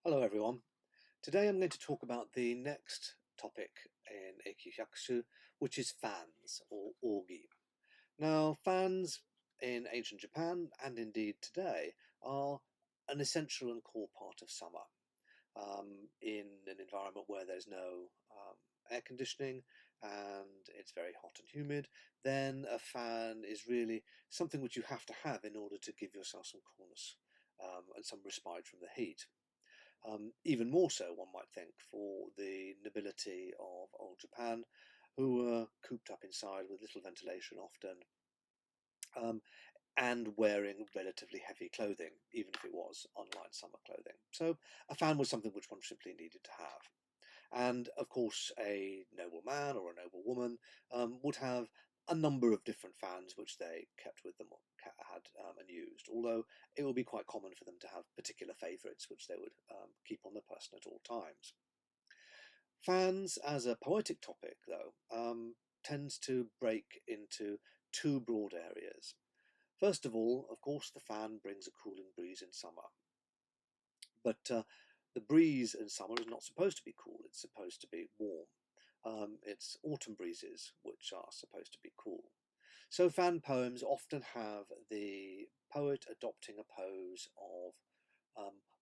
Hello everyone. Today I'm going to talk about the next topic in Eikyū hyakushu, which is fans or orgi. Now, fans in ancient Japan and indeed today are an essential and core part of summer. In an environment where there's no air conditioning and it's very hot and humid, then a fan is really something which you have to have in order to give yourself some coolness and some respite from the heat. Even more so, one might think, for the nobility of old Japan, who were cooped up inside with little ventilation often, um, and wearing relatively heavy clothing, even if it was unlined summer clothing. So a fan was something which one simply needed to have. And of course, a noble man or a noble woman would have a number of different fans which they kept with them, or had and used, although it would be quite common for them to have particular favourites which they would keep on their person at all times. Fans as a poetic topic, though, tends to break into two broad areas. First of all, of course, the fan brings a cooling breeze in summer. But the breeze in summer is not supposed to be cool, it's supposed to be warm. It's autumn breezes which are supposed to be cool. So fan poems often have the poet adopting a pose of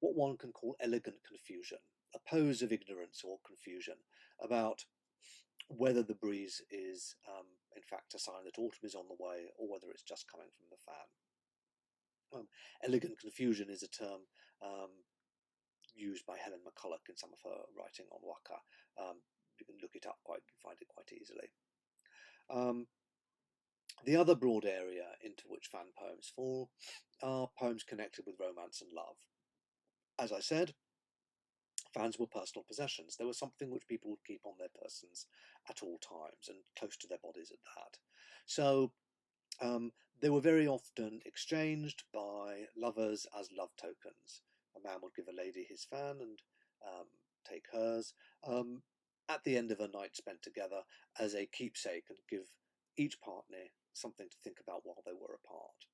what one can call elegant confusion, a pose of ignorance or confusion about whether the breeze is in fact a sign that autumn is on the way or whether it's just coming from the fan. Elegant confusion is a term used by Helen McCulloch in some of her writing on waka. You can look it up, find it quite easily. The other broad area into which fan poems fall are poems connected with romance and love. As I said, fans were personal possessions. They were something which people would keep on their persons at all times and close to their bodies at that. So they were very often exchanged by lovers as love tokens. A man would give a lady his fan and take hers at the end of a night spent together as a keepsake, and give each partner something to think about while they were apart.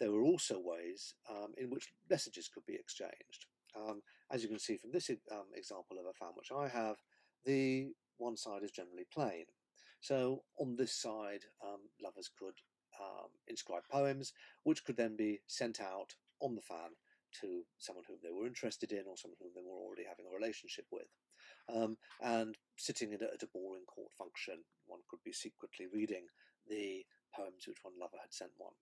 There were also ways in which messages could be exchanged. As you can see from this example of a fan which I have, the one side is generally plain. So on this side, lovers could inscribe poems, which could then be sent out on the fan to someone whom they were interested in or someone whom they were already having a relationship with. And sitting at a boring court function, one could be secretly reading the poems which one lover had sent one.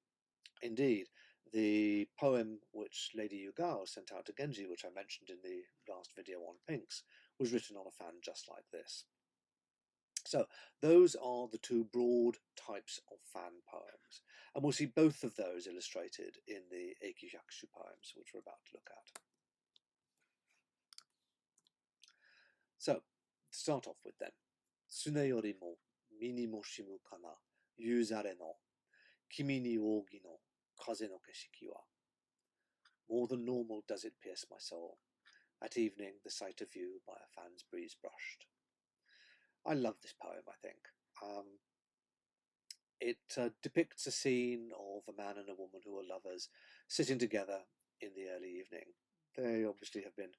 Indeed, the poem which Lady Yugao sent out to Genji, which I mentioned in the last video on pinks, was written on a fan just like this. So those are the two broad types of fan poems, and we'll see both of those illustrated in the Eikyū hyakushu poems, which we're about to look at. So, to start off with then, Tsune yori mo mi ni mo shimu kana yuzare no kimi ni ogi no kaze no keshiki wa. More than normal does it pierce my soul. At evening, the sight of you by a fan's breeze brushed. I love this poem, I think. It depicts a scene of a man and a woman who are lovers sitting together in the early evening. They obviously have been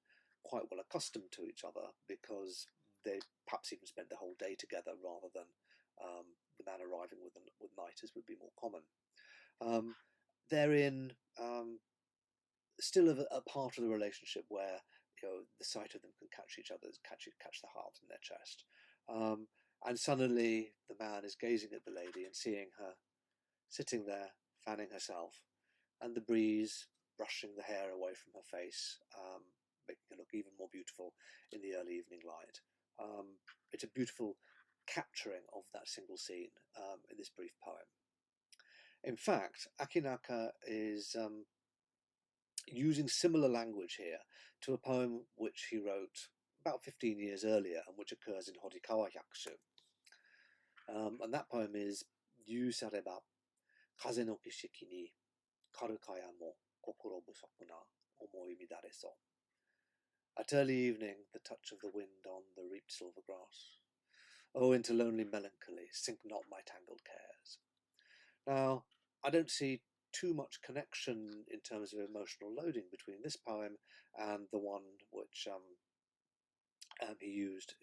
quite well accustomed to each other because they perhaps even spent the whole day together rather than the man arriving with night, as would be more common. They're in still a part of the relationship where the sight of them can catch each other's catch the heart in their chest. And suddenly the man is gazing at the lady and seeing her sitting there fanning herself, and the breeze brushing the hair away from her face, making her look even more beautiful in the early evening light. It's a beautiful capturing of that single scene in this brief poem. In fact, Akinaka is using similar language here to a poem which he wrote about 15 years earlier and which occurs in Eikyū hyakushu. And that poem is Yu sareba kaze no kishiki ni karu kaya mo kokoro busoku na omoi midare so. At early evening, the touch of the wind on the reaped silver grass. Oh, into lonely melancholy, sink not my tangled cares. Now, I don't see too much connection in terms of emotional loading between this poem and the one which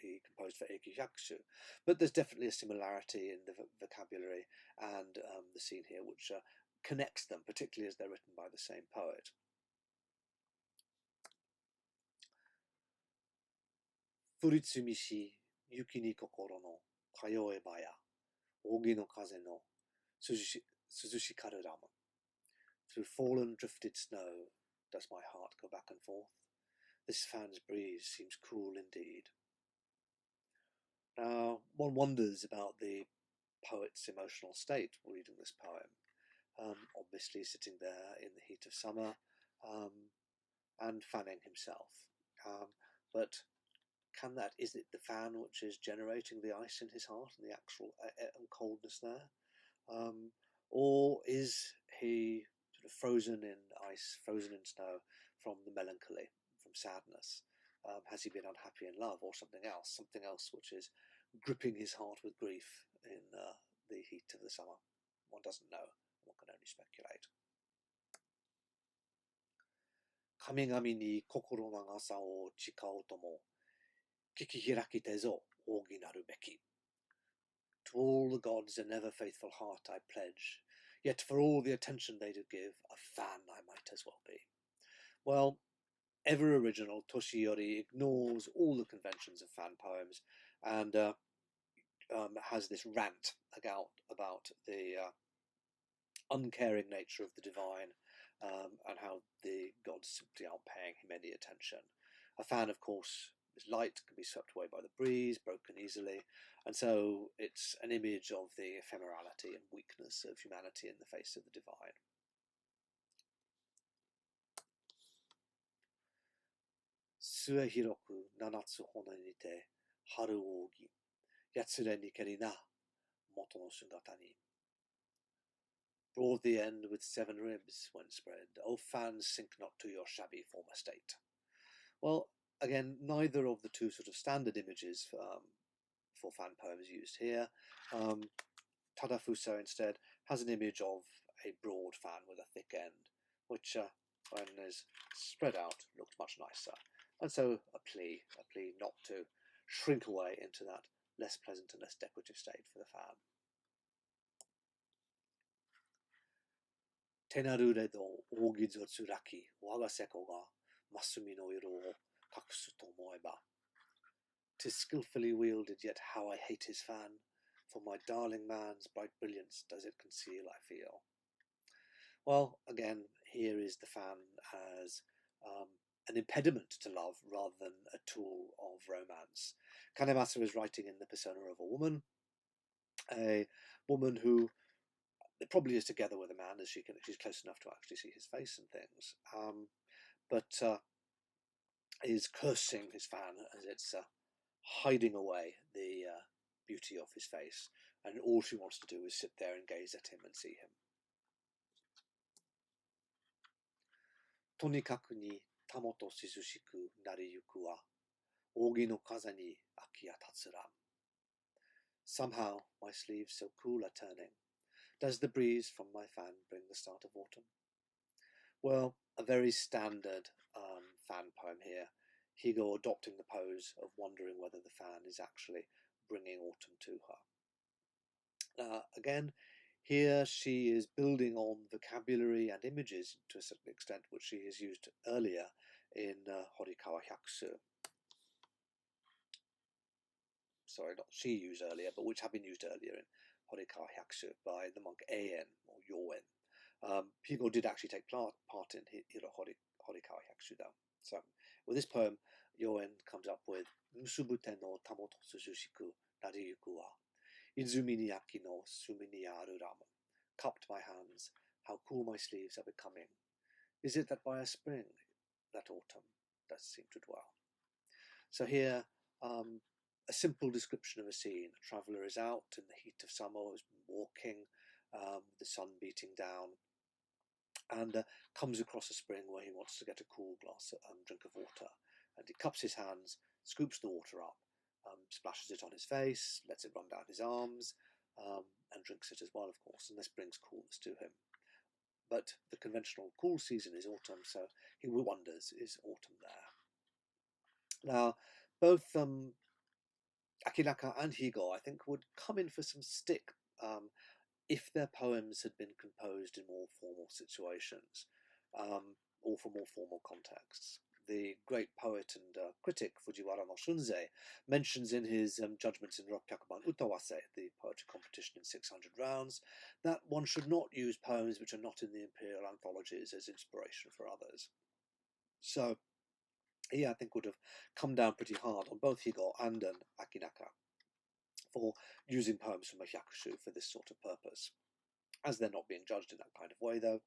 he composed for Eikyū hyakushu. But there's definitely a similarity in the vocabulary and the scene here, which connects them, particularly as they're written by the same poet. Furitsumishi yuki ni kokoro no kayoeba ya ogi no kaze no suzushikaru ramen. Through fallen drifted snow does my heart go back and forth. This fan's breeze seems cool indeed. Now, one wonders about the poet's emotional state reading this poem. Obviously sitting there in the heat of summer and fanning himself. But is it the fan which is generating the ice in his heart and the actual coldness there? Or is he sort of frozen in ice, frozen in snow from the melancholy, from sadness? Has he been unhappy in love or something else which is gripping his heart with grief in the heat of the summer? One doesn't know. One can only speculate. Kamigami ni kokoro nagasa o chikao tomo kikihiraki zo ogi naru beki. To all the gods an ever faithful heart I pledge, yet for all the attention they do give, a fan I might as well be. Well, ever original, Toshiyori ignores all the conventions of fan poems and has this rant about the uncaring nature of the divine and how the gods simply aren't paying him any attention. A fan, of course, is light, can be swept away by the breeze, broken easily, and so it's an image of the ephemerality and weakness of humanity in the face of the divine. Sue hiroku nanatsu hone ni te haru ogi, yatsure ni keri na moto no sugata ni. Broad the end with 7 ribs when spread, O fans, sink not to your shabby former state. Well, again, neither of the two sort of standard images for fan poems used here. Tadafuso instead has an image of a broad fan with a thick end, which when is spread out looks much nicer. And so a plea not to shrink away into that less pleasant and less decorative state for the fan. Tenarure do ogizo tsuraki waga seko ga masumi no iro o kakusu to omoeba. 'Tis skillfully wielded, yet how I hate his fan, for my darling man's bright brilliance does it conceal, I feel. Well, again, here is the fan as an impediment to love rather than a tool of romance. Kanemasa is writing in the persona of a woman who probably is together with a man, as she's close enough to actually see his face and things, but is cursing his fan as it's hiding away the beauty of his face, and all she wants to do is sit there and gaze at him and see him. Tonikaku ni tamoto shizushiku nariyuku wa ogi no kaze ni aki ya tatsuran. Somehow my sleeves so cool are turning. Does the breeze from my fan bring the start of autumn? Well, a very standard fan poem here. Higo adopting the pose of wondering whether the fan is actually bringing autumn to her. Again, here she is building on vocabulary and images to a certain extent which she has used earlier in Eikyū hyakushu. Sorry, not she used earlier, but which have been used earlier in Eikyū hyakushu by the monk Eien or Yoen. Higo did actually take part in Eikyū hyakushu though. So with this poem, Yoen comes up with Musubute no tamoto suzushiku nariyuku wa izumi ni aki no sumi ni aru ramen. Cupped my hands, how cool my sleeves are becoming. Is it that by a spring that autumn does seem to dwell? So here, a simple description of a scene. A traveller is out in the heat of summer, has been walking, the sun beating down, and comes across a spring where he wants to get a cool drink of water. And he cups his hands, scoops the water up, splashes it on his face, lets it run down his arms, and drinks it as well, of course. And this brings coolness to him. but the conventional cool season is autumn, so he wonders, is autumn there? Now, both Akinaka and Higo, I think, would come in for some stick if their poems had been composed in more formal situations or for more formal contexts. The great poet and critic Fujiwara no Shunzei mentions in his judgments in Rokyakuban Utawase, the poetry competition in 600 rounds, that one should not use poems which are not in the imperial anthologies as inspiration for others. So he, I think, would have come down pretty hard on both Higo and Akinaka for using poems from a hyakushu for this sort of purpose. As they're not being judged in that kind of way, though,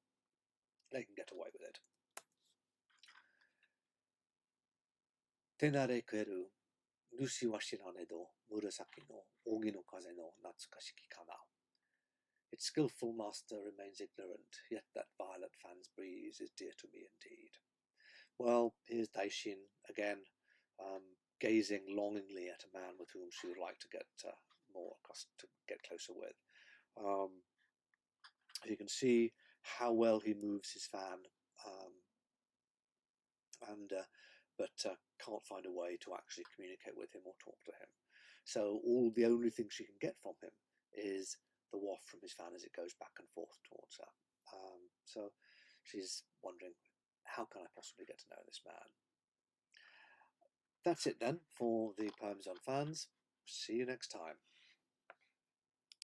they can get away with it. Tenare keru, nushi wa shirane do, murasaki no, ogi no kaze no natsukashiki kana. Its skillful master remains ignorant, yet that violet fan's breeze is dear to me indeed. Well, here's Daishin again, gazing longingly at a man with whom she would like to get closer with. You can see how well he moves his fan, but can't find a way to actually communicate with him or talk to him. So the only thing she can get from him is the waft from his fan as it goes back and forth towards her. So she's wondering, how can I possibly get to know this man? That's it then for the poems on fans. See you next time.